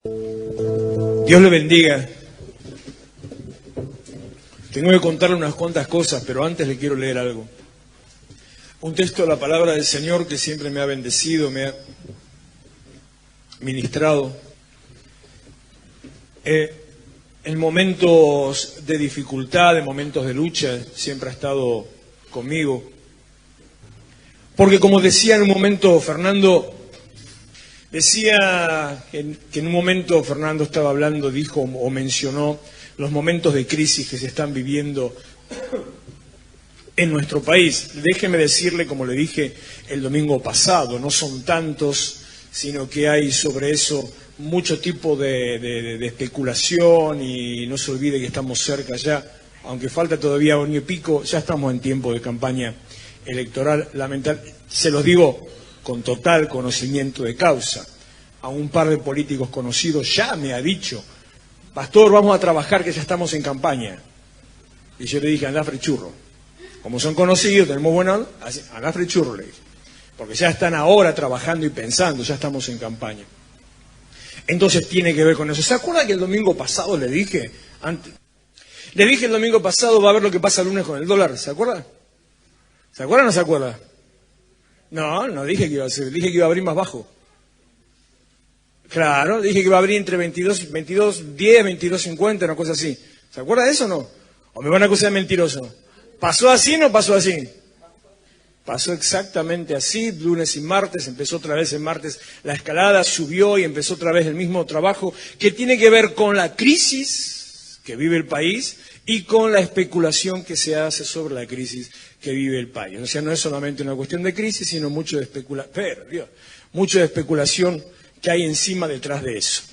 Dios le bendiga. Tengo que contarle unas cuantas cosas, pero antes le quiero leer algo. Un texto de la palabra del Señor que siempre me ha bendecido, me ha ministrado. En momentos de dificultad, en momentos de lucha, siempre ha estado conmigo. Porque como decía en un momento Fernando, decía que en un momento Fernando estaba hablando, dijo o mencionó los momentos de crisis que se están viviendo en nuestro país. Déjeme decirle, como le dije el domingo pasado, no son tantos, sino que hay sobre eso mucho tipo de especulación, y no se olvide que estamos cerca ya, aunque falta todavía un año y pico, ya estamos en tiempo de campaña electoral. Lamentable, se los digo con total conocimiento de causa. A un par de políticos conocidos ya me ha dicho: pastor, vamos a trabajar que ya estamos en campaña. Y yo le dije: andá frechurro. Como son conocidos, tenemos buena, andá frechurro, le dije. Porque ya están ahora trabajando y pensando, ya estamos en campaña. Entonces tiene que ver con eso. ¿Se acuerda que el domingo pasado le dije? Le dije el domingo pasado, va a ver lo que pasa el lunes con el dólar. ¿Se acuerda? ¿Se acuerda o no se acuerda? No dije que iba a ser, dije que iba a abrir más bajo. Claro, dije que iba a abrir entre 22.10, 22.50, una cosa así. ¿Se acuerda de eso o no? ¿O me van a acusar de mentiroso? ¿Pasó así o no pasó así? Pasó exactamente así, lunes y martes, empezó otra vez el martes la escalada, subió y empezó otra vez el mismo trabajo que tiene que ver con la crisis que vive el país y con la especulación que se hace sobre la crisis que vive el país. O sea, no es solamente una cuestión de crisis, sino mucho de especulación que hay encima detrás de eso.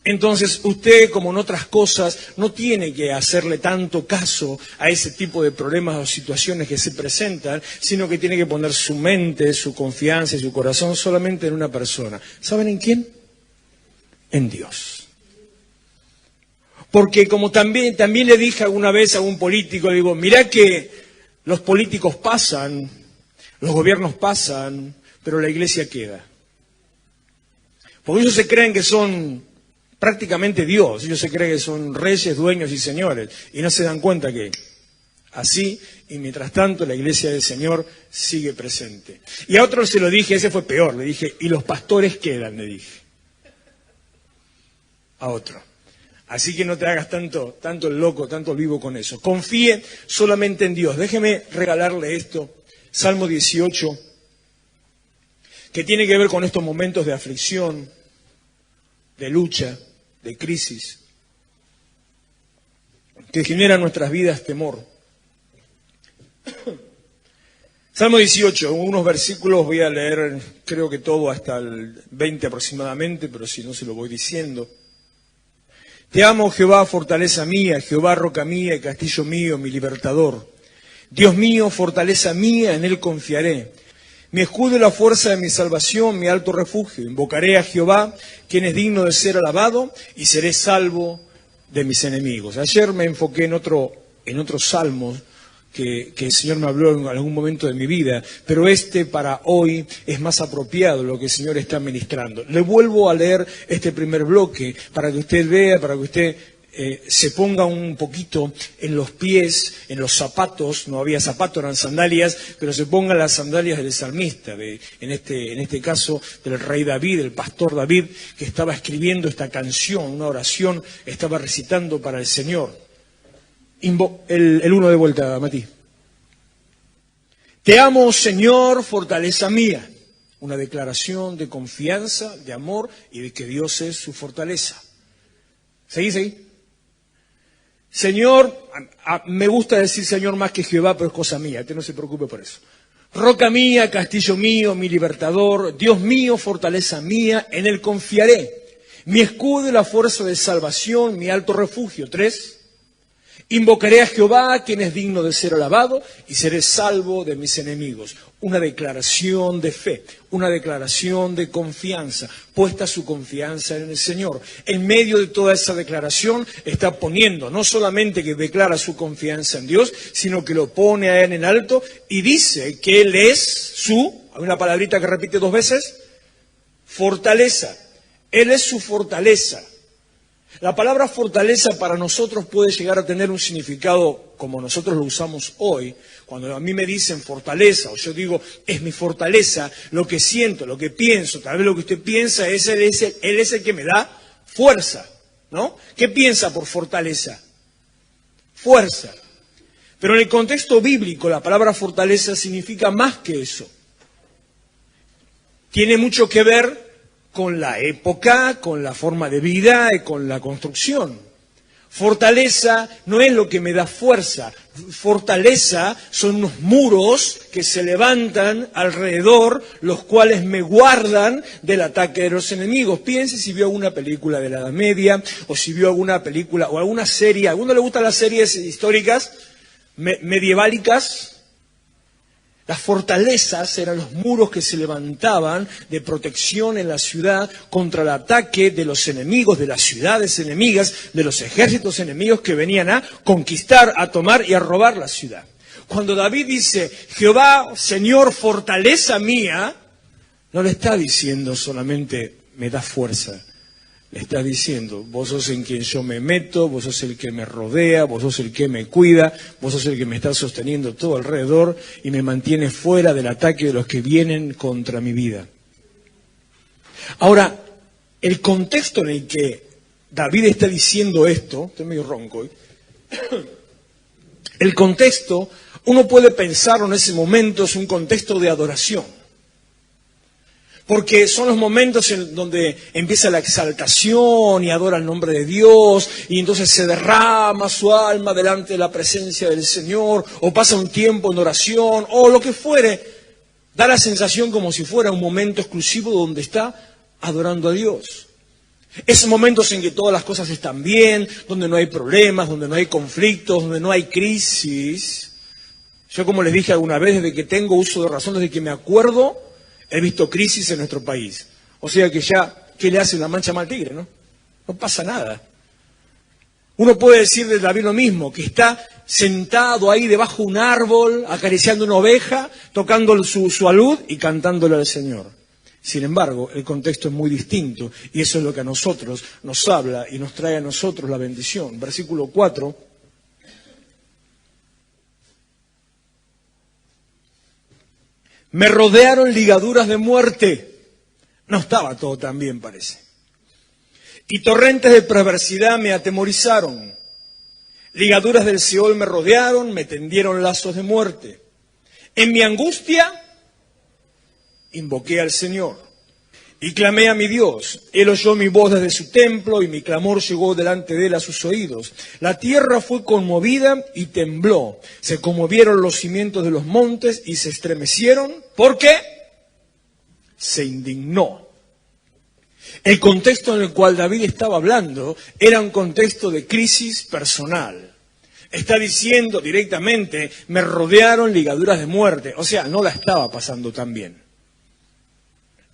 Entonces, usted, como en otras cosas, no tiene que hacerle tanto caso a ese tipo de problemas o situaciones que se presentan, sino que tiene que poner su mente, su confianza y su corazón solamente en una persona. ¿Saben en quién? En Dios. Porque como también le dije alguna vez a un político, le digo: mirá que los políticos pasan, los gobiernos pasan, pero la iglesia queda. Porque ellos se creen que son prácticamente Dios, ellos se creen que son reyes, dueños y señores, y no se dan cuenta que así, y mientras tanto la iglesia del Señor sigue presente. Y a otro se lo dije, ese fue peor, le dije: y los pastores quedan, le dije. A otro. Así que no te hagas tanto el loco, tanto el vivo con eso. Confíe solamente en Dios. Déjeme regalarle esto, Salmo 18, que tiene que ver con estos momentos de aflicción, de lucha, de crisis, que genera en nuestras vidas temor. Salmo 18, unos versículos voy a leer, creo que todo hasta el 20 aproximadamente, pero si no se lo voy diciendo. Te amo, Jehová, fortaleza mía, Jehová, roca mía y castillo mío, mi libertador. Dios mío, fortaleza mía, en él confiaré. Mi escudo y la fuerza de mi salvación, mi alto refugio. Invocaré a Jehová, quien es digno de ser alabado, y seré salvo de mis enemigos. Ayer me enfoqué en otro salmo que el Señor me habló en algún momento de mi vida, pero para hoy es más apropiado lo que el Señor está ministrando. Le vuelvo a leer este primer bloque para que usted vea, para que usted se ponga un poquito en los pies, en los zapatos. No había zapatos, eran sandalias, pero se pongan las sandalias del salmista, en este caso del rey David, el pastor David, que estaba escribiendo esta canción, una oración, estaba recitando para el Señor. El uno de vuelta, Mati. Te amo, Señor, fortaleza mía. Una declaración de confianza, de amor y de que Dios es su fortaleza. Seguí. Señor, me gusta decir Señor más que Jehová, pero es cosa mía, usted no se preocupe por eso. Roca mía, castillo mío, mi libertador, Dios mío, fortaleza mía, en él confiaré. Mi escudo y la fuerza de salvación, mi alto refugio. 3. Invocaré a Jehová, quien es digno de ser alabado, y seré salvo de mis enemigos. Una declaración de fe, una declaración de confianza, puesta su confianza en el Señor. En medio de toda esa declaración está poniendo, no solamente que declara su confianza en Dios, sino que lo pone a Él en alto y dice que Él es hay una palabrita que repite 2 veces, fortaleza. Él es su fortaleza. La palabra fortaleza para nosotros puede llegar a tener un significado como nosotros lo usamos hoy. Cuando a mí me dicen fortaleza, o yo digo, es mi fortaleza, lo que siento, lo que pienso, tal vez lo que usted piensa, él es el que me da fuerza, ¿no? ¿Qué piensa por fortaleza? Fuerza. Pero en el contexto bíblico, la palabra fortaleza significa más que eso. Tiene mucho que ver con la época, con la forma de vida y con la construcción. Fortaleza no es lo que me da fuerza. Fortaleza son unos muros que se levantan alrededor, los cuales me guardan del ataque de los enemigos. Piense si vio alguna película de la Edad Media, o si vio alguna película o alguna serie. ¿A alguno le gustan las series históricas, medieválicas? Las fortalezas eran los muros que se levantaban de protección en la ciudad contra el ataque de los enemigos, de las ciudades enemigas, de los ejércitos enemigos que venían a conquistar, a tomar y a robar la ciudad. Cuando David dice, Jehová, Señor, fortaleza mía, no le está diciendo solamente, me da fuerza. Le está diciendo, vos sos en quien yo me meto, vos sos el que me rodea, vos sos el que me cuida, vos sos el que me está sosteniendo todo alrededor y me mantiene fuera del ataque de los que vienen contra mi vida. Ahora, el contexto en el que David está diciendo esto, estoy medio ronco hoy, el contexto, uno puede pensarlo en ese momento, es un contexto de adoración. Porque son los momentos en donde empieza la exaltación y adora el nombre de Dios, y entonces se derrama su alma delante de la presencia del Señor, o pasa un tiempo en oración, o lo que fuere. Da la sensación como si fuera un momento exclusivo donde está adorando a Dios. Esos momentos en que todas las cosas están bien, donde no hay problemas, donde no hay conflictos, donde no hay crisis. Yo, como les dije alguna vez, desde que tengo uso de razón, desde que me acuerdo, he visto crisis en nuestro país. O sea que ya, ¿qué le hace una mancha mal tigre, no? No pasa nada. Uno puede decir de David lo mismo, que está sentado ahí debajo de un árbol, acariciando una oveja, tocando su alud y cantándole al Señor. Sin embargo, el contexto es muy distinto y eso es lo que a nosotros nos habla y nos trae a nosotros la bendición. Versículo 4. Me rodearon ligaduras de muerte. No estaba todo tan bien, parece. Y torrentes de perversidad me atemorizaron. Ligaduras del Seol me rodearon, me tendieron lazos de muerte. En mi angustia, invoqué al Señor y clamé a mi Dios. Él oyó mi voz desde su templo y mi clamor llegó delante de él a sus oídos. La tierra fue conmovida y tembló. Se conmovieron los cimientos de los montes y se estremecieron. ¿Por qué? Se indignó. El contexto en el cual David estaba hablando era un contexto de crisis personal. Está diciendo directamente, me rodearon ligaduras de muerte. O sea, no la estaba pasando tan bien.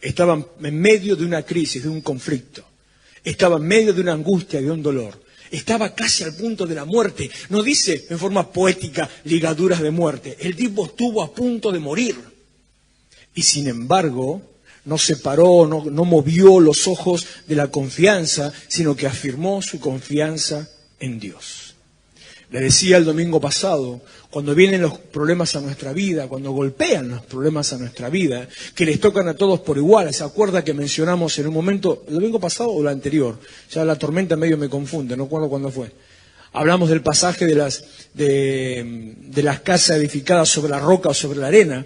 Estaba en medio de una crisis, de un conflicto. Estaba en medio de una angustia, de un dolor. Estaba casi al punto de la muerte. No dice en forma poética ligaduras de muerte. El tipo estuvo a punto de morir. Y sin embargo, no se paró, no movió los ojos de la confianza, sino que afirmó su confianza en Dios. Le decía el domingo pasado, cuando vienen los problemas a nuestra vida, cuando golpean los problemas a nuestra vida, que les tocan a todos por igual, ¿se acuerda que mencionamos en un momento, el domingo pasado o el anterior? Ya la tormenta medio me confunde, no recuerdo cuándo fue. Hablamos del pasaje de las casas edificadas sobre la roca o sobre la arena,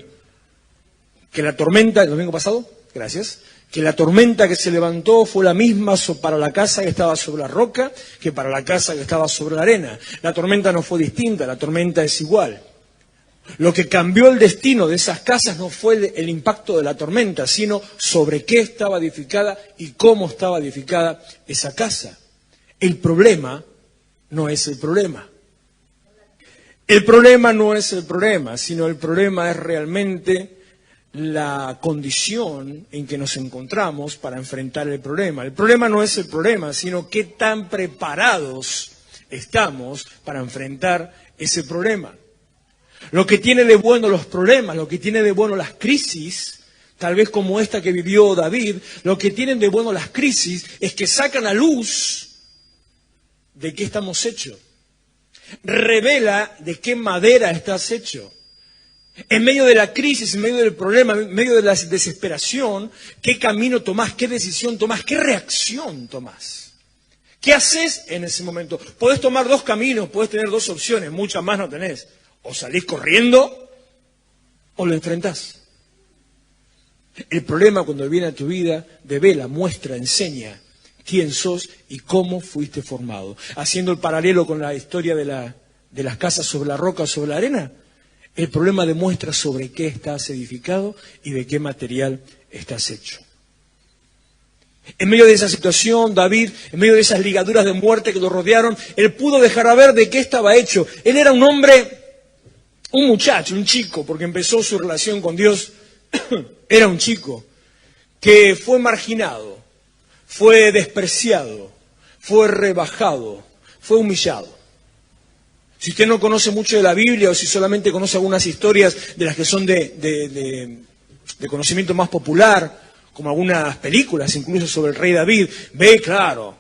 que la tormenta, el domingo pasado, gracias, que la tormenta que se levantó fue la misma para la casa que estaba sobre la roca que para la casa que estaba sobre la arena. La tormenta no fue distinta, la tormenta es igual. Lo que cambió el destino de esas casas no fue el impacto de la tormenta, sino sobre qué estaba edificada y cómo estaba edificada esa casa. El problema no es el problema. El problema no es el problema, sino el problema es realmente la condición en que nos encontramos para enfrentar el problema. El problema no es el problema, sino qué tan preparados estamos para enfrentar ese problema. Lo que tiene de bueno los problemas, lo que tiene de bueno las crisis, tal vez como esta que vivió David, lo que tienen de bueno las crisis es que sacan a luz de qué estamos hechos. Revela de qué madera estás hecho. En medio de la crisis, en medio del problema, en medio de la desesperación, ¿qué camino tomás? ¿Qué decisión tomás? ¿Qué reacción tomás? ¿Qué haces en ese momento? Podés tomar dos caminos, podés tener dos opciones, muchas más no tenés. O salís corriendo o lo enfrentás. El problema cuando viene a tu vida devela, muestra, enseña quién sos y cómo fuiste formado. Haciendo el paralelo con la historia de las casas sobre la roca o sobre la arena, el problema demuestra sobre qué estás edificado y de qué material estás hecho. En medio de esa situación, David, en medio de esas ligaduras de muerte que lo rodearon, él pudo dejar a ver de qué estaba hecho. Él era un hombre, un muchacho, un chico, porque empezó su relación con Dios. Era un chico que fue marginado, fue despreciado, fue rebajado, fue humillado. Si usted no conoce mucho de la Biblia o si solamente conoce algunas historias de las que son de conocimiento más popular, como algunas películas incluso sobre el rey David, ve, claro,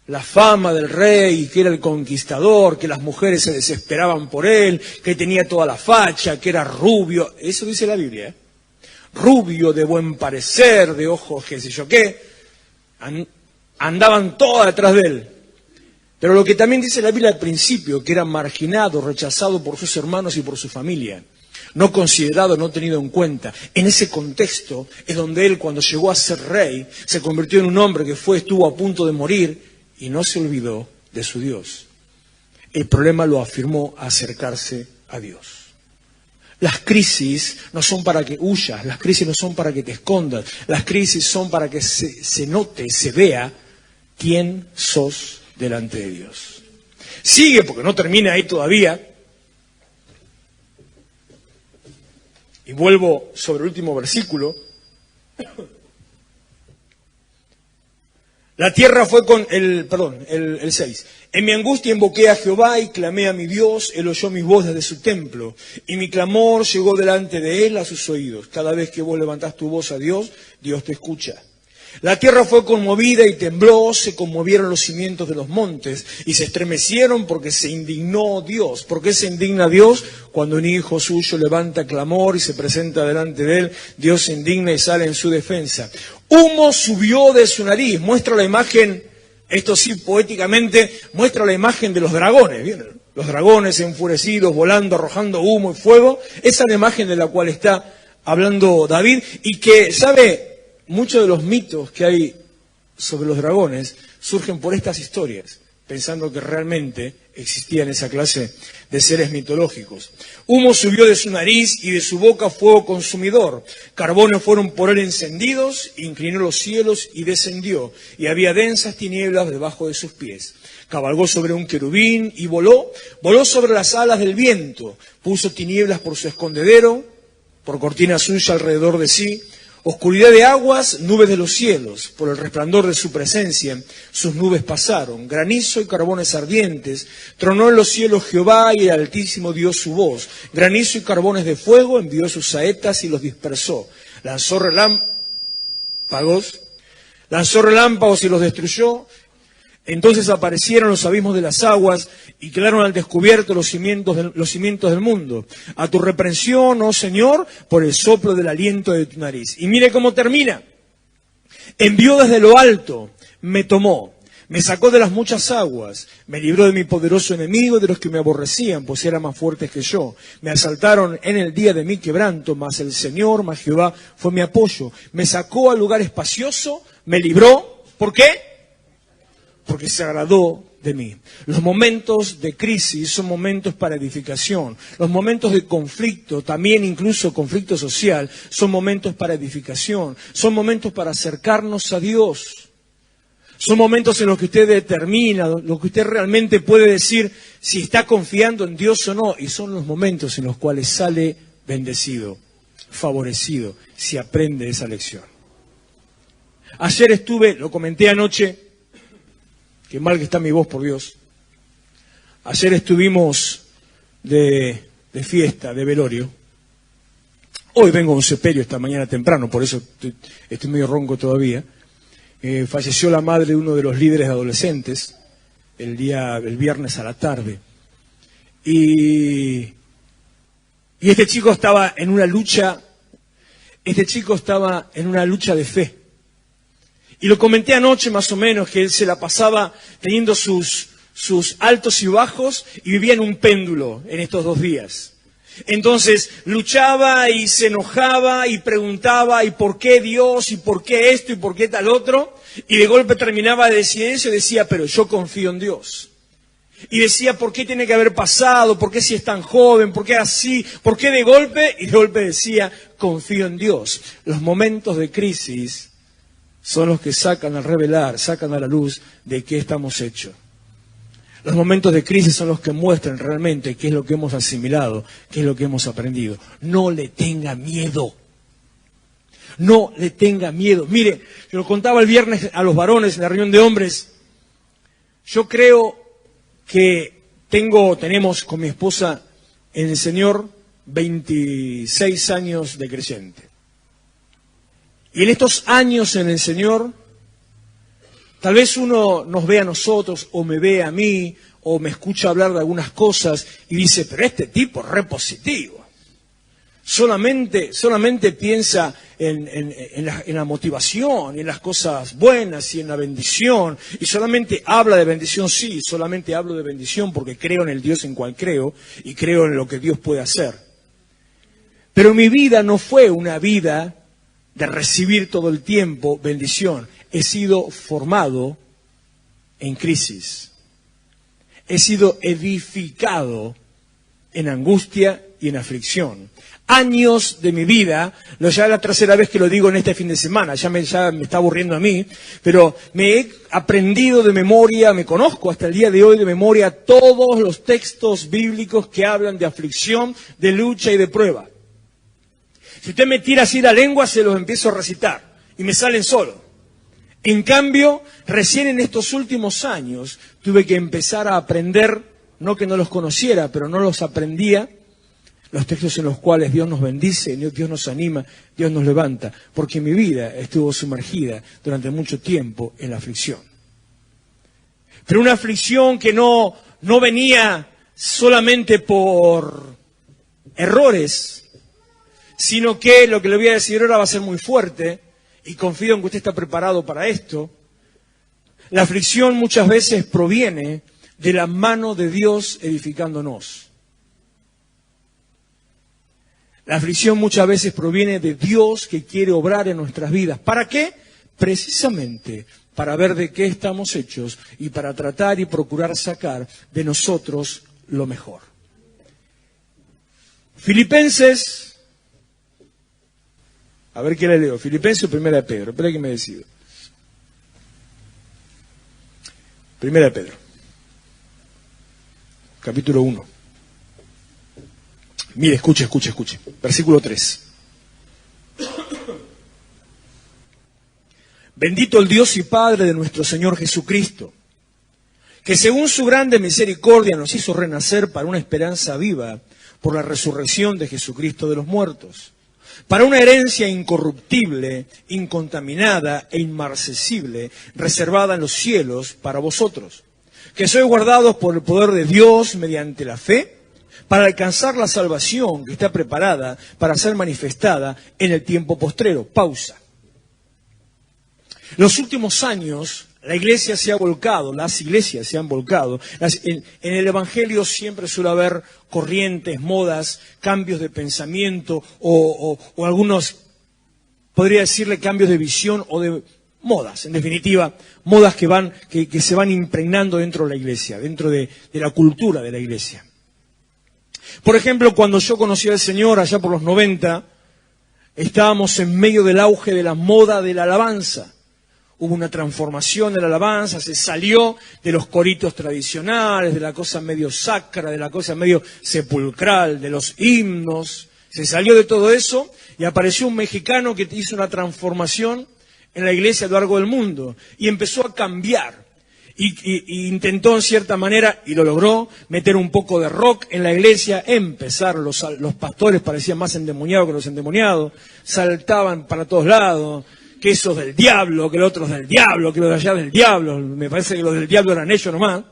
la fama del rey, que era el conquistador, que las mujeres se desesperaban por él, que tenía toda la facha, que era rubio. Eso dice la Biblia, ¿eh? Rubio, de buen parecer, de ojos qué sé yo qué. Andaban todas detrás de él. Pero lo que también dice la Biblia al principio, que era marginado, rechazado por sus hermanos y por su familia, no considerado, no tenido en cuenta. En ese contexto es donde él, cuando llegó a ser rey, se convirtió en un hombre que estuvo a punto de morir y no se olvidó de su Dios. El problema lo afirmó a acercarse a Dios. Las crisis no son para que huyas, las crisis no son para que te escondas, las crisis son para que se note, se vea quién sos delante de Dios. Sigue, porque no termina ahí todavía. Y vuelvo sobre el último versículo. La tierra fue con el 6. En mi angustia invoqué a Jehová y clamé a mi Dios, él oyó mi voz desde su templo, y mi clamor llegó delante de él a sus oídos. Cada vez que vos levantás tu voz a Dios, Dios te escucha. La tierra fue conmovida y tembló, se conmovieron los cimientos de los montes y se estremecieron porque se indignó Dios. ¿Por qué se indigna Dios? Cuando un hijo suyo levanta clamor y se presenta delante de él, Dios se indigna y sale en su defensa. Humo subió de su nariz, muestra la imagen, esto sí poéticamente, muestra la imagen de los dragones, ¿bien? Los dragones enfurecidos, volando, arrojando humo y fuego. Esa es la imagen de la cual está hablando David y que, ¿sabe? Muchos de los mitos que hay sobre los dragones surgen por estas historias, pensando que realmente existían esa clase de seres mitológicos. Humo subió de su nariz y de su boca fuego consumidor. Carbones fueron por él encendidos, inclinó los cielos y descendió, y había densas tinieblas debajo de sus pies. Cabalgó sobre un querubín y voló sobre las alas del viento, puso tinieblas por su escondedero, por cortina suya alrededor de sí. Oscuridad de aguas, nubes de los cielos, por el resplandor de su presencia, sus nubes pasaron, granizo y carbones ardientes, tronó en los cielos Jehová y el Altísimo dio su voz, granizo y carbones de fuego, envió sus saetas y los dispersó, lanzó relámpagos y los destruyó. Entonces aparecieron los abismos de las aguas y quedaron al descubierto los cimientos del mundo. A tu reprensión, oh Señor, por el soplo del aliento de tu nariz. Y mire cómo termina. Envió desde lo alto, me tomó, me sacó de las muchas aguas, me libró de mi poderoso enemigo y de los que me aborrecían, pues eran más fuertes que yo. Me asaltaron en el día de mi quebranto, mas el Señor, mas Jehová, fue mi apoyo. Me sacó al lugar espacioso, me libró. ¿Por qué? Porque se agradó de mí. Los momentos de crisis son momentos para edificación. Los momentos de conflicto, también incluso conflicto social, son momentos para edificación. Son momentos para acercarnos a Dios. Son momentos en los que usted determina, lo que usted realmente puede decir si está confiando en Dios o no. Y son los momentos en los cuales sale bendecido, favorecido, si aprende esa lección. Ayer lo comenté anoche, qué mal que está mi voz, por Dios. Ayer estuvimos de fiesta, de velorio. Hoy vengo a un sepelio esta mañana temprano, por eso estoy medio ronco todavía. Falleció la madre de uno de los líderes de adolescentes el viernes a la tarde. Y este chico estaba en una lucha, de fe. Y lo comenté anoche más o menos, que él se la pasaba teniendo sus altos y bajos y vivía en un péndulo en estos 2 días. Entonces luchaba y se enojaba y preguntaba, ¿y por qué Dios? ¿Y por qué esto? ¿Y por qué tal otro? Y de golpe terminaba de decir eso y decía, pero yo confío en Dios. Y decía, ¿por qué tiene que haber pasado? ¿Por qué si es tan joven? ¿Por qué así? ¿Por qué de golpe? Y de golpe decía, confío en Dios. Los momentos de crisis son los que sacan a revelar, sacan a la luz de qué estamos hechos. Los momentos de crisis son los que muestran realmente qué es lo que hemos asimilado, qué es lo que hemos aprendido. No le tenga miedo. No le tenga miedo. Mire, yo lo contaba el viernes a los varones en la reunión de hombres. Yo creo que tenemos con mi esposa en el Señor 26 años de creyente. Y en estos años en el Señor, tal vez uno nos ve a nosotros, o me ve a mí, o me escucha hablar de algunas cosas, y dice, pero este tipo es re positivo. Solamente piensa en la motivación, y en las cosas buenas, y en la bendición, y solamente habla de bendición. Sí, solamente hablo de bendición porque creo en el Dios en cual creo, y creo en lo que Dios puede hacer. Pero mi vida no fue una vida de recibir todo el tiempo bendición. He sido formado en crisis. He sido edificado en angustia y en aflicción. Años de mi vida, ya es la tercera vez que lo digo en este fin de semana, ya me está aburriendo a mí, pero me he aprendido de memoria, me conozco hasta el día de hoy de memoria todos los textos bíblicos que hablan de aflicción, de lucha y de prueba. Si usted me tira así la lengua, se los empiezo a recitar y me salen solos. En cambio, recién en estos últimos años tuve que empezar a aprender, no que no los conociera, pero no los aprendía, los textos en los cuales Dios nos bendice, Dios nos anima, Dios nos levanta, porque mi vida estuvo sumergida durante mucho tiempo en la aflicción. Pero una aflicción que no venía solamente por errores, sino que lo que le voy a decir ahora va a ser muy fuerte, y confío en que usted está preparado para esto. La aflicción muchas veces proviene de la mano de Dios edificándonos. La aflicción muchas veces proviene de Dios que quiere obrar en nuestras vidas. ¿Para qué? Precisamente para ver de qué estamos hechos y para tratar y procurar sacar de nosotros lo mejor. Filipenses, a ver qué le leo, Filipenses o Primera de Pedro, espera que me decido. Primera de Pedro, capítulo 1. Mire, escuche, versículo 3. Bendito el Dios y Padre de nuestro Señor Jesucristo, que según su grande misericordia nos hizo renacer para una esperanza viva por la resurrección de Jesucristo de los muertos, para una herencia incorruptible, incontaminada e inmarcesible, reservada en los cielos para vosotros, que sois guardados por el poder de Dios mediante la fe, para alcanzar la salvación que está preparada para ser manifestada en el tiempo postrero. Pausa. Los últimos años, la iglesia se ha volcado, las iglesias se han volcado. En el Evangelio siempre suele haber corrientes, modas, cambios de pensamiento o algunos, podría decirle, cambios de visión o de modas. En definitiva, modas que se van impregnando dentro de la iglesia, dentro de la cultura de la iglesia. Por ejemplo, cuando yo conocí al Señor allá por los 90, estábamos en medio del auge de la moda de la alabanza. Hubo una transformación de la alabanza, se salió de los coritos tradicionales, de la cosa medio sacra, de la cosa medio sepulcral, de los himnos. Se salió de todo eso y apareció un mexicano que hizo una transformación en la iglesia a lo largo del mundo y empezó a cambiar. Y intentó en cierta manera, y lo logró, meter un poco de rock en la iglesia. Empezar, los pastores parecían más endemoniados que los endemoniados, saltaban para todos lados, que esos del diablo, que los otros del diablo, que los de allá del diablo, me parece que los del diablo eran ellos nomás.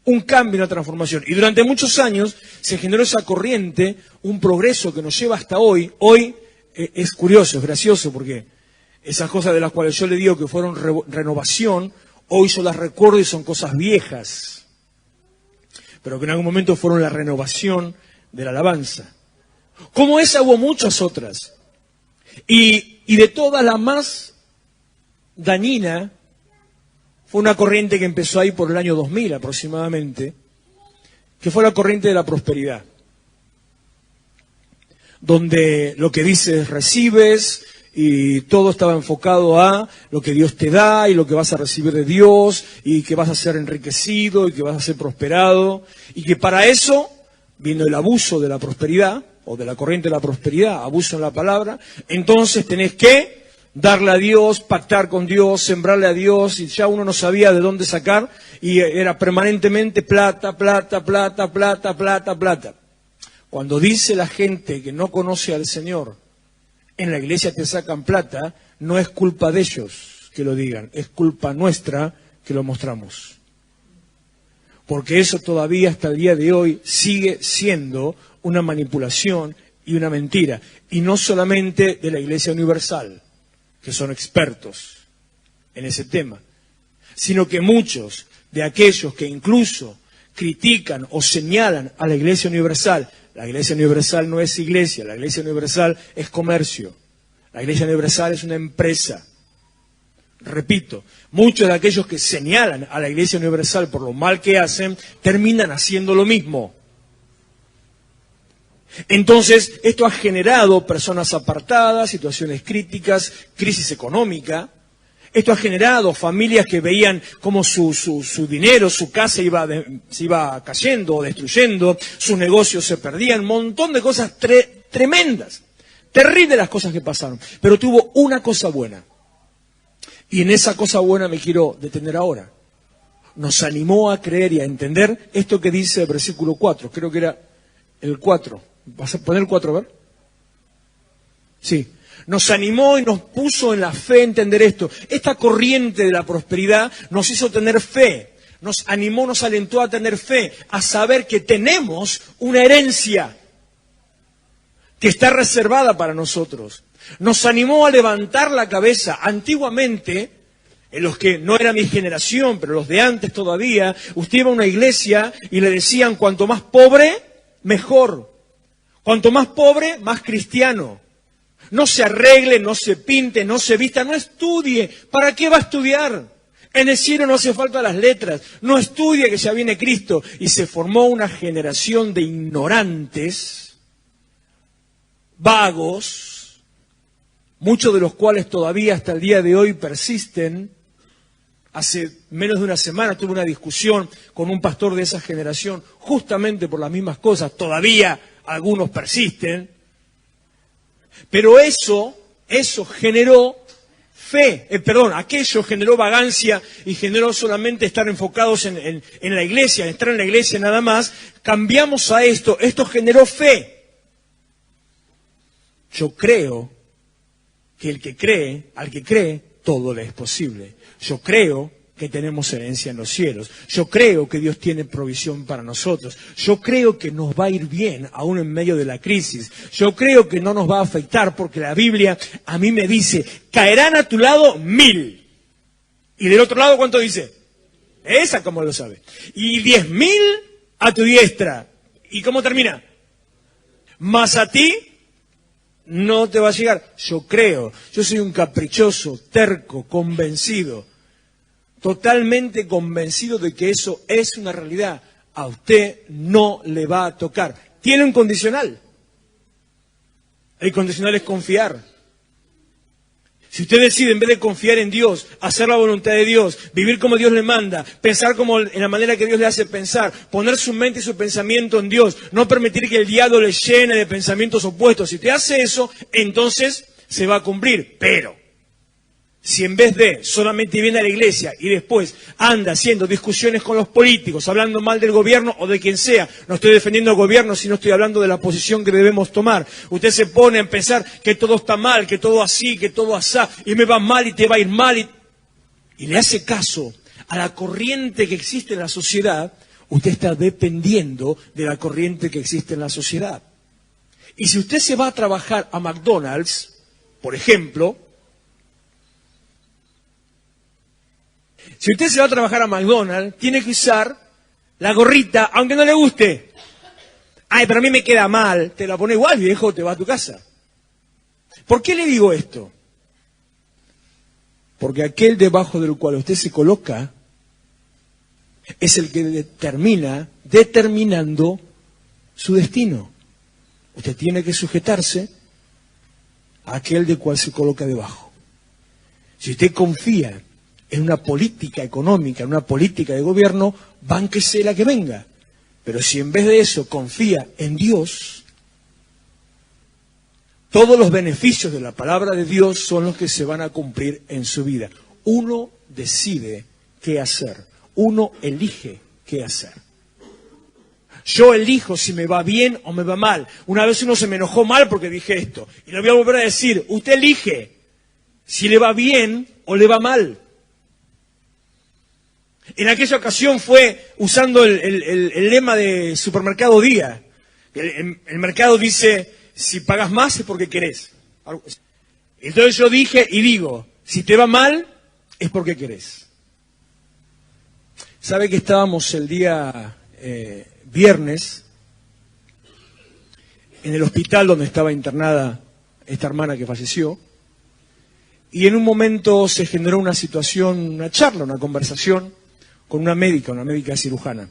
Un cambio, una transformación. Y durante muchos años se generó esa corriente, un progreso que nos lleva hasta hoy. Hoy es curioso, es gracioso, porque esas cosas de las cuales yo le digo que fueron renovación, hoy yo las recuerdo y son cosas viejas, pero que en algún momento fueron la renovación de la alabanza. Como esa hubo muchas otras. Y de todas, la más dañina fue una corriente que empezó ahí por el año 2000 aproximadamente, que fue la corriente de la prosperidad, donde lo que dices recibes, y todo estaba enfocado a lo que Dios te da y lo que vas a recibir de Dios y que vas a ser enriquecido y que vas a ser prosperado, y que para eso vino el abuso de la prosperidad o de la corriente de la prosperidad, abuso en la palabra. Entonces tenés que darle a Dios, pactar con Dios, sembrarle a Dios, y ya uno no sabía de dónde sacar y era permanentemente plata, plata, plata, plata, plata, plata. Cuando dice la gente que no conoce al Señor, en la iglesia te sacan plata, no es culpa de ellos que lo digan, es culpa nuestra que lo mostramos. Porque eso todavía hasta el día de hoy sigue siendo una manipulación y una mentira. Y no solamente de la Iglesia Universal, que son expertos en ese tema, sino que muchos de aquellos que incluso critican o señalan a la Iglesia Universal. La Iglesia Universal no es iglesia, la Iglesia Universal es comercio. La Iglesia Universal es una empresa. Repito, muchos de aquellos que señalan a la Iglesia Universal por lo mal que hacen, terminan haciendo lo mismo. Entonces, esto ha generado personas apartadas, situaciones críticas, crisis económica. Esto ha generado familias que veían cómo su dinero, su casa se iba cayendo o destruyendo, sus negocios se perdían, un montón de cosas tremendas, terribles las cosas que pasaron. Pero tuvo una cosa buena, y en esa cosa buena me quiero detener ahora. Nos animó a creer y a entender esto que dice el versículo 4, creo que era el 4. ¿Vas a poner el 4 a ver? Sí. Nos animó y nos puso en la fe a entender esto. Esta corriente de la prosperidad nos hizo tener fe, nos animó, nos alentó a tener fe, a saber que tenemos una herencia que está reservada para nosotros. Nos animó a levantar la cabeza. Antiguamente, en los que no era mi generación, pero los de antes todavía, usted iba a una iglesia y le decían: cuanto más pobre, mejor. Cuanto más pobre, más cristiano. No se arregle, no se pinte, no se vista, no estudie. ¿Para qué va a estudiar? En el cielo no hace falta las letras. No estudie, que ya viene Cristo. Y se formó una generación de ignorantes, vagos, muchos de los cuales todavía hasta el día de hoy persisten. Hace menos de una semana tuve una discusión con un pastor de esa generación justamente por las mismas cosas. Todavía algunos persisten. Pero eso generó fe, aquello generó vagancia y generó solamente estar enfocados en la iglesia, en estar en la iglesia nada más. Cambiamos a esto generó fe. Yo creo que al que cree, todo le es posible. Yo creo que tenemos herencia en los cielos. Yo creo que Dios tiene provisión para nosotros. Yo creo que nos va a ir bien, aún en medio de la crisis. Yo creo que no nos va a afectar, porque la Biblia a mí me dice: caerán a tu lado 1000. Y del otro lado, ¿cuánto dice? Esa, ¿cómo lo sabe? Y 10.000 a tu diestra. ¿Y cómo termina? Mas a ti no te va a llegar. Yo creo. Yo soy un caprichoso, terco, convencido. Totalmente convencido de que eso es una realidad. A usted no le va a tocar. Tiene un condicional. El condicional es confiar. Si usted decide, en vez de confiar en Dios, hacer la voluntad de Dios, vivir como Dios le manda, pensar como en la manera que Dios le hace pensar, poner su mente y su pensamiento en Dios, no permitir que el diablo le llene de pensamientos opuestos. Si usted hace eso, entonces se va a cumplir. Pero Si en vez de solamente viene a la iglesia y después anda haciendo discusiones con los políticos, hablando mal del gobierno o de quien sea, no estoy defendiendo al gobierno, sino estoy hablando de la posición que debemos tomar. Usted se pone a pensar que todo está mal, que todo así, que todo asá, y me va mal y te va a ir mal, y le hace caso a la corriente que existe en la sociedad, usted está dependiendo de la corriente que existe en la sociedad. Y si usted se va a trabajar a McDonald's, por ejemplo, si usted se va a trabajar a McDonald's, tiene que usar la gorrita, aunque no le guste. Ay, pero a mí me queda mal. Te la pone igual, viejo, te va a tu casa. ¿Por qué le digo esto? Porque aquel debajo del cual usted se coloca es el que determinando su destino. Usted tiene que sujetarse a aquel del cual se coloca debajo. Si usted confía en una política económica, en una política de gobierno, bánquese la que venga. Pero si en vez de eso confía en Dios, todos los beneficios de la palabra de Dios son los que se van a cumplir en su vida. Uno decide qué hacer. Uno elige qué hacer. Yo elijo si me va bien o me va mal. Una vez uno se me enojó mal porque dije esto. Y lo voy a volver a decir. Usted elige si le va bien o le va mal. En aquella ocasión fue usando el lema de Supermercado Día. El mercado dice, si pagas más es porque querés. Entonces yo dije y digo, si te va mal es porque querés. ¿Sabe que estábamos el día viernes en el hospital donde estaba internada esta hermana que falleció? Y en un momento se generó una situación, una charla, una conversación con una médica cirujana,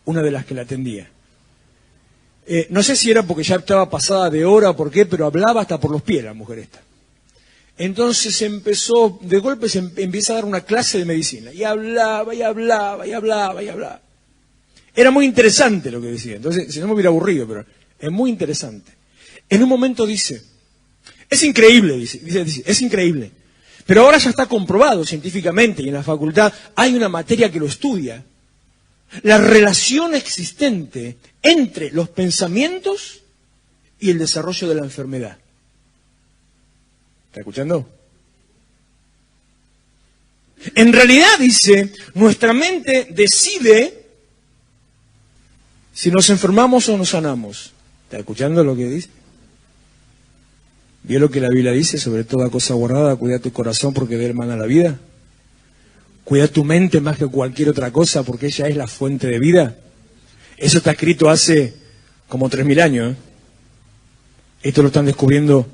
una de las que la atendía. No sé si era porque ya estaba pasada de hora o por qué, pero hablaba hasta por los pies la mujer esta. Entonces empezó, de golpe empieza a dar una clase de medicina, y hablaba, y hablaba, y hablaba, y hablaba. Era muy interesante lo que decía, entonces si no me hubiera aburrido, pero es muy interesante. En un momento dice, es increíble, dice, es increíble. Pero ahora ya está comprobado científicamente y en la facultad hay una materia que lo estudia. La relación existente entre los pensamientos y el desarrollo de la enfermedad. ¿Está escuchando? En realidad, dice, nuestra mente decide si nos enfermamos o nos sanamos. ¿Está escuchando lo que dice? ¿Vio lo que la Biblia dice? Sobre toda cosa guardada, cuida tu corazón porque de él mana la vida. Cuida tu mente más que cualquier otra cosa porque ella es la fuente de vida. Eso está escrito hace como 3000 años. Esto lo están descubriendo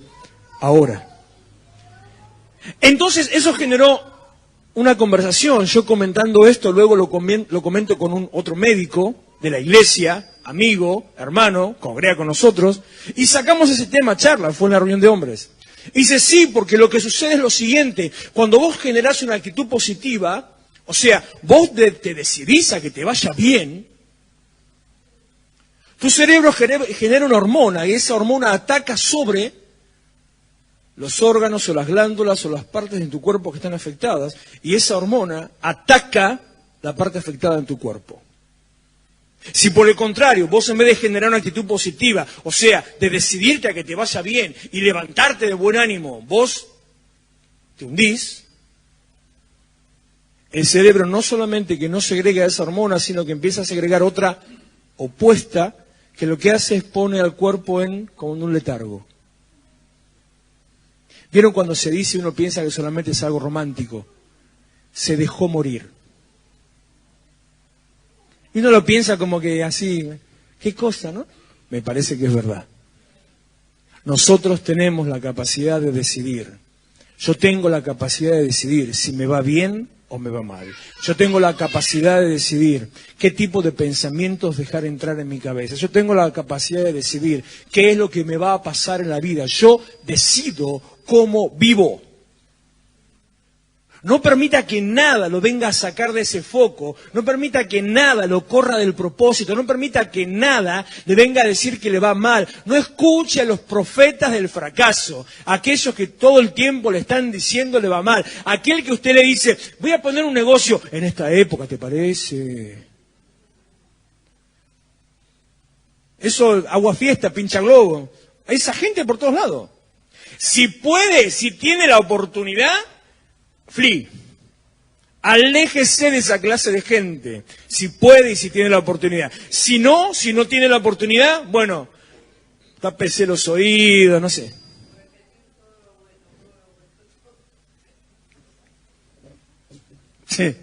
ahora. Entonces eso generó una conversación. Yo comentando esto, luego lo comento con otro médico de la iglesia, amigo, hermano, congrega con nosotros, y sacamos ese tema a charla, fue en la reunión de hombres. Y dice, sí, porque lo que sucede es lo siguiente, cuando vos generás una actitud positiva, o sea, vos te decidís a que te vaya bien, tu cerebro genera una hormona, y esa hormona ataca sobre los órganos o las glándulas o las partes de tu cuerpo que están afectadas, y esa hormona ataca la parte afectada en tu cuerpo. Si por el contrario, vos en vez de generar una actitud positiva, o sea, de decidirte a que te vaya bien y levantarte de buen ánimo, vos te hundís, el cerebro no solamente que no segrega esa hormona, sino que empieza a segregar otra opuesta, que lo que hace es pone al cuerpo como en un letargo. ¿Vieron cuando se dice, uno piensa que solamente es algo romántico? Se dejó morir. Y uno lo piensa como que así, qué cosa, ¿no? Me parece que es verdad. Nosotros tenemos la capacidad de decidir. Yo tengo la capacidad de decidir si me va bien o me va mal. Yo tengo la capacidad de decidir qué tipo de pensamientos dejar entrar en mi cabeza. Yo tengo la capacidad de decidir qué es lo que me va a pasar en la vida. Yo decido cómo vivo. No permita que nada lo venga a sacar de ese foco, no permita que nada lo corra del propósito, no permita que nada le venga a decir que le va mal. No escuche a los profetas del fracaso, aquellos que todo el tiempo le están diciendo le va mal. Aquel que usted le dice, voy a poner un negocio en esta época, ¿te parece? Eso, aguafiesta, pincha globo. Hay esa gente por todos lados. Si puede, si tiene la oportunidad, flee. Aléjese de esa clase de gente. Si puede y si tiene la oportunidad. Si no tiene la oportunidad, bueno, tápese los oídos, no sé. Sí.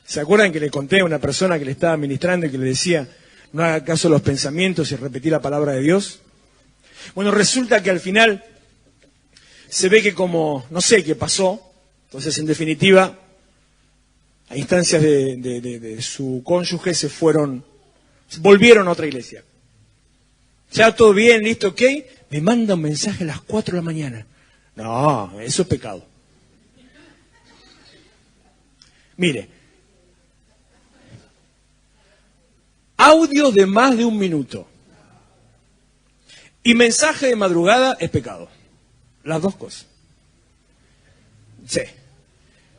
¿Se acuerdan que le conté a una persona que le estaba ministrando y que le decía, no haga caso a los pensamientos y repetí la palabra de Dios? Bueno, resulta que al final se ve que como, no sé qué pasó, entonces en definitiva, a instancias de su cónyuge volvieron a otra iglesia. Ya todo bien, listo, ok, me manda un mensaje a las 4 de la mañana. No, eso es pecado. Mire, audio de más de 1 minuto y mensaje de madrugada es pecado. Las dos cosas. Sí.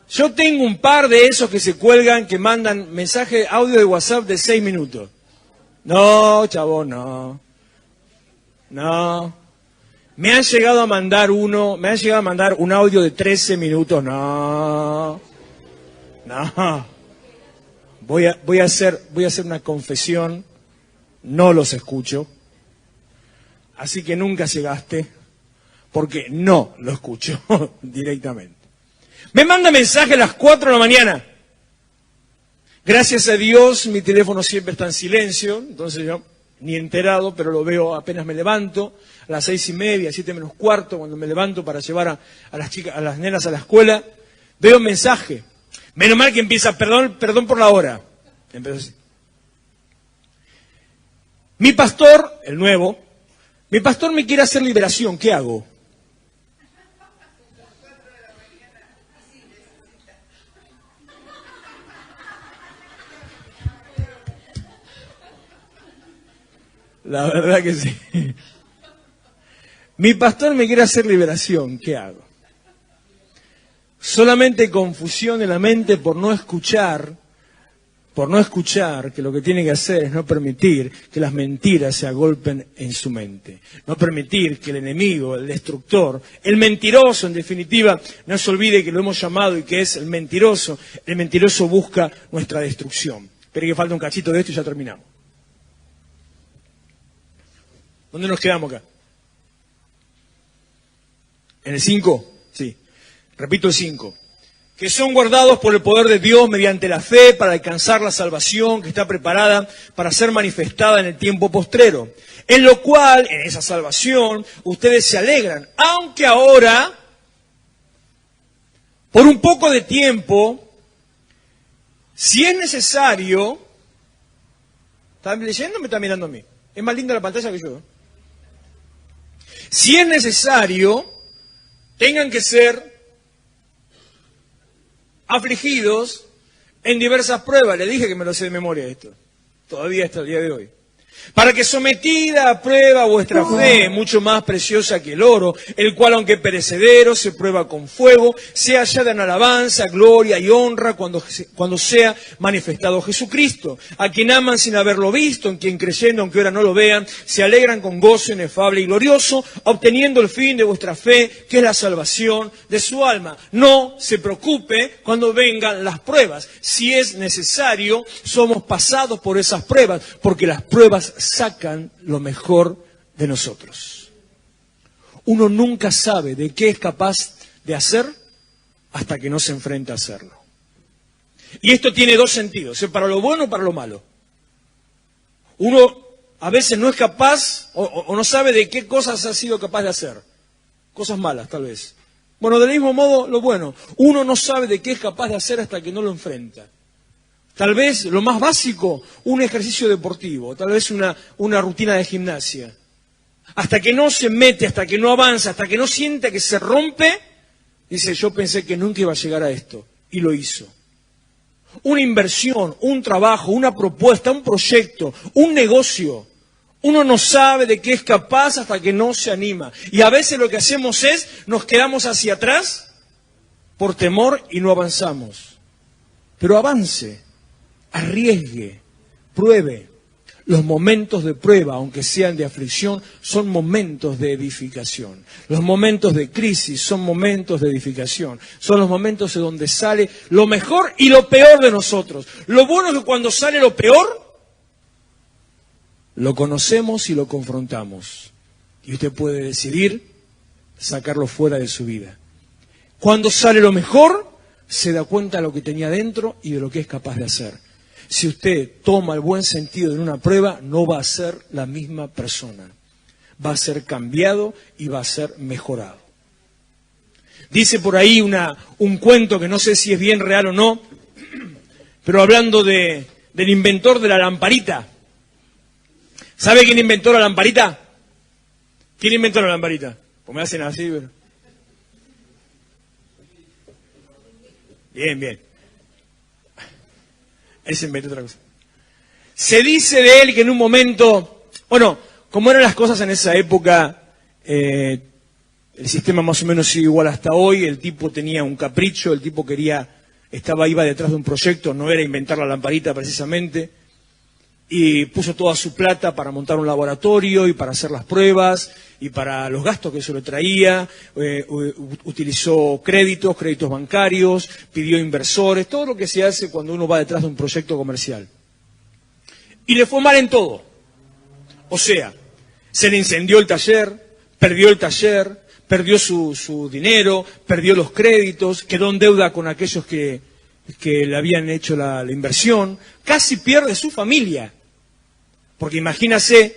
Yo tengo un par de esos que se cuelgan, que mandan mensaje audio de WhatsApp de 6 minutos. No, chavo, no. No. Me han llegado a mandar un audio de 13 minutos. No. No. Voy a hacer una confesión. No los escucho. Así que nunca se gaste, porque no lo escucho directamente. Me manda mensaje a las 4 de la mañana. Gracias a Dios, mi teléfono siempre está en silencio, entonces yo ni enterado, pero lo veo apenas me levanto, a las 6:30, 7:45, cuando me levanto para llevar a las chicas, a las nenas a la escuela, veo un mensaje. Menos mal que empieza, perdón por la hora. Empezó así. Mi pastor, el nuevo, mi pastor me quiere hacer liberación, ¿qué hago? La verdad que sí. Mi pastor me quiere hacer liberación, ¿qué hago? Solamente confusión en la mente por no escuchar que lo que tiene que hacer es no permitir que las mentiras se agolpen en su mente. No permitir que el enemigo, el destructor, el mentiroso, en definitiva, no se olvide que lo hemos llamado y que es el mentiroso. El mentiroso busca nuestra destrucción. Pero que falta un cachito de esto y ya terminamos. ¿Dónde nos quedamos acá? ¿En el 5? Sí. Repito el 5. Que son guardados por el poder de Dios mediante la fe para alcanzar la salvación que está preparada para ser manifestada en el tiempo postrero. En lo cual, en esa salvación, ustedes se alegran. Aunque ahora, por un poco de tiempo, si es necesario... ¿Está leyendo o me está mirando a mí? Es más linda la pantalla que yo. Si es necesario, tengan que ser afligidos en diversas pruebas. Le dije que me lo sé de memoria esto. Todavía hasta el día de hoy. Para que sometida a prueba vuestra fe, mucho más preciosa que el oro, el cual aunque perecedero se prueba con fuego, sea hallada en alabanza, gloria y honra cuando sea manifestado Jesucristo, a quien aman sin haberlo visto, en quien creyendo, aunque ahora no lo vean, se alegran con gozo inefable y glorioso, obteniendo el fin de vuestra fe, que es la salvación de su alma. No se preocupe cuando vengan las pruebas. Si es necesario, somos pasados por esas pruebas, porque las pruebas sacan lo mejor de nosotros. Uno nunca sabe de qué es capaz de hacer hasta que no se enfrenta a hacerlo. Y esto tiene dos sentidos, para lo bueno o para lo malo. Uno a veces no es capaz o no sabe de qué cosas ha sido capaz de hacer. Cosas malas, tal vez. Bueno, del mismo modo, lo bueno. Uno no sabe de qué es capaz de hacer hasta que no lo enfrenta. Tal vez lo más básico, un ejercicio deportivo, tal vez una rutina de gimnasia. Hasta que no se mete, hasta que no avanza, hasta que no sienta que se rompe, Dice, yo pensé que nunca iba a llegar a esto, y lo hizo. Una inversión, un trabajo, una propuesta, un proyecto, un negocio. Uno no sabe de qué es capaz hasta que no se anima. Y a veces lo que hacemos es, nos quedamos hacia atrás por temor y no avanzamos. Pero avance, arriesgue, pruebe. Los momentos de prueba, aunque sean de aflicción, son momentos de edificación. Los momentos de crisis son momentos de edificación. Son los momentos en donde sale lo mejor y lo peor de nosotros. Lo bueno es que cuando sale lo peor, lo conocemos y lo confrontamos. Y usted puede decidir sacarlo fuera de su vida. Cuando sale lo mejor, se da cuenta de lo que tenía dentro y de lo que es capaz de hacer. Si usted toma el buen sentido en una prueba, no va a ser la misma persona. Va a ser cambiado y va a ser mejorado. Dice por ahí un cuento que no sé si es bien real o no, pero hablando del inventor de la lamparita. ¿Sabe quién inventó la lamparita? ¿Quién inventó la lamparita? Pues me hacen así, pero... Bien. Él se inventó otra cosa. Se dice de él que en un momento, bueno, como eran las cosas en esa época, el sistema más o menos sigue igual hasta hoy, el tipo tenía un capricho, el tipo iba detrás de un proyecto, no era inventar la lamparita precisamente, y puso toda su plata para montar un laboratorio y para hacer las pruebas y para los gastos que eso le traía, utilizó créditos bancarios, pidió inversores, todo lo que se hace cuando uno va detrás de un proyecto comercial. Y le fue mal en todo. O sea, se le incendió el taller, perdió su dinero, perdió los créditos, quedó en deuda con aquellos que le habían hecho la inversión, casi pierde su familia. Porque imagínese,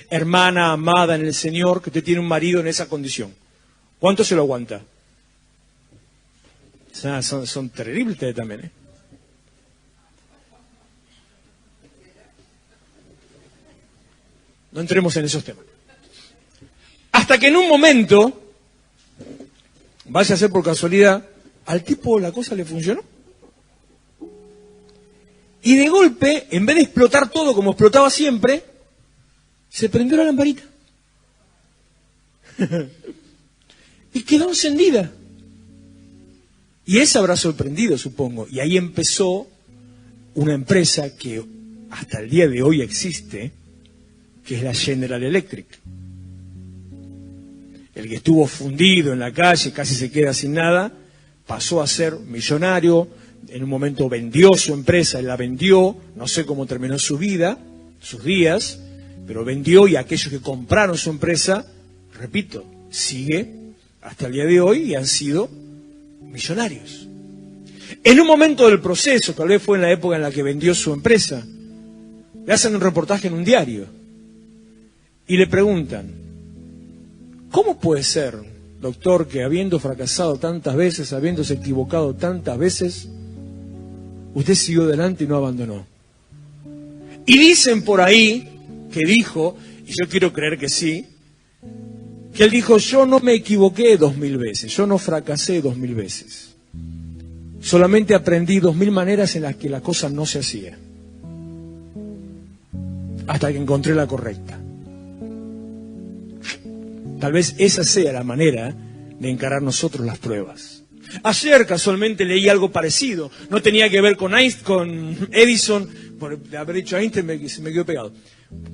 hermana amada en el Señor, que usted tiene un marido en esa condición. ¿Cuánto se lo aguanta? O sea, son terribles ustedes también, ¿eh? No entremos en esos temas. Hasta que en un momento, vaya a ser por casualidad, al tipo la cosa le funcionó. Y de golpe, en vez de explotar todo como explotaba siempre, se prendió la lamparita. Y quedó encendida. Y él se habrá sorprendido, supongo. Y ahí empezó una empresa que hasta el día de hoy existe, que es la General Electric. El que estuvo fundido en la calle, casi se queda sin nada, pasó a ser millonario. En un momento vendió su empresa, él la vendió, no sé cómo terminó su vida, sus días, pero vendió y aquellos que compraron su empresa, repito, sigue hasta el día de hoy y han sido millonarios. En un momento del proceso, tal vez fue en la época en la que vendió su empresa, le hacen un reportaje en un diario y le preguntan, ¿cómo puede ser, doctor, que habiendo fracasado tantas veces, habiéndose equivocado tantas veces, usted siguió adelante y no abandonó? Y dicen por ahí que dijo, y yo quiero creer que sí, que él dijo, yo no me equivoqué 2000 veces, yo no fracasé 2000 veces. Solamente aprendí 2000 maneras en las que la cosa no se hacía. Hasta que encontré la correcta. Tal vez esa sea la manera de encarar nosotros las pruebas. Ayer casualmente leí algo parecido. No tenía que ver con Edison, por haber dicho Einstein se me quedó pegado.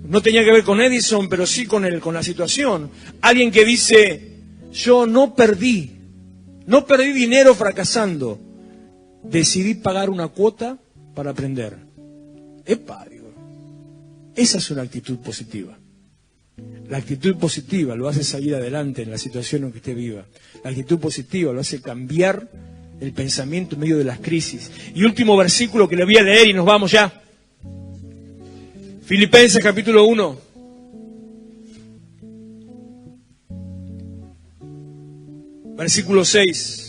No tenía que ver con Edison, pero sí con la situación. Alguien que dice, yo no perdí dinero fracasando. Decidí pagar una cuota para aprender. ¡Epa! Digo, esa es una actitud positiva. La actitud positiva lo hace salir adelante en la situación en que usted viva. La actitud positiva lo hace cambiar el pensamiento en medio de las crisis. Y último versículo que le voy a leer y nos vamos ya. Filipenses capítulo 1. Versículo 6.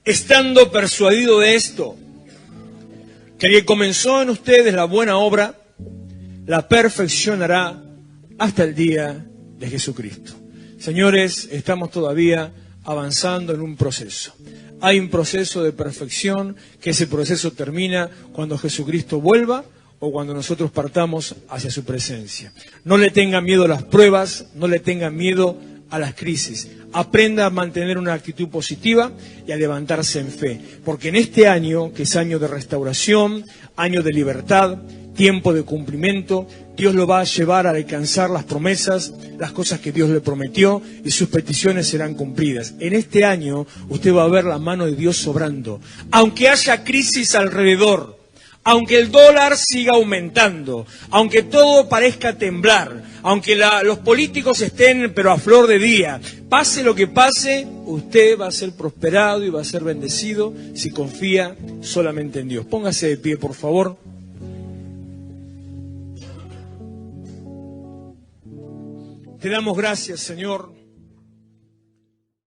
estando persuadido de esto, que el que comenzó en ustedes la buena obra, la perfeccionará hasta el día de Jesucristo. Señores, estamos todavía avanzando en un proceso. Hay un proceso de perfección, que ese proceso termina cuando Jesucristo vuelva o cuando nosotros partamos hacia su presencia. No le tengan miedo a las pruebas, no le tengan miedo a las crisis. Aprenda a mantener una actitud positiva y a levantarse en fe. Porque en este año, que es año de restauración, año de libertad, tiempo de cumplimiento, Dios lo va a llevar a alcanzar las promesas, las cosas que Dios le prometió, y sus peticiones serán cumplidas. En este año usted va a ver la mano de Dios sobrando. Aunque haya crisis alrededor, aunque el dólar siga aumentando, aunque todo parezca temblar, aunque los políticos estén pero a flor de día, pase lo que pase, usted va a ser prosperado y va a ser bendecido si confía solamente en Dios. Póngase de pie, por favor. Te damos gracias, Señor,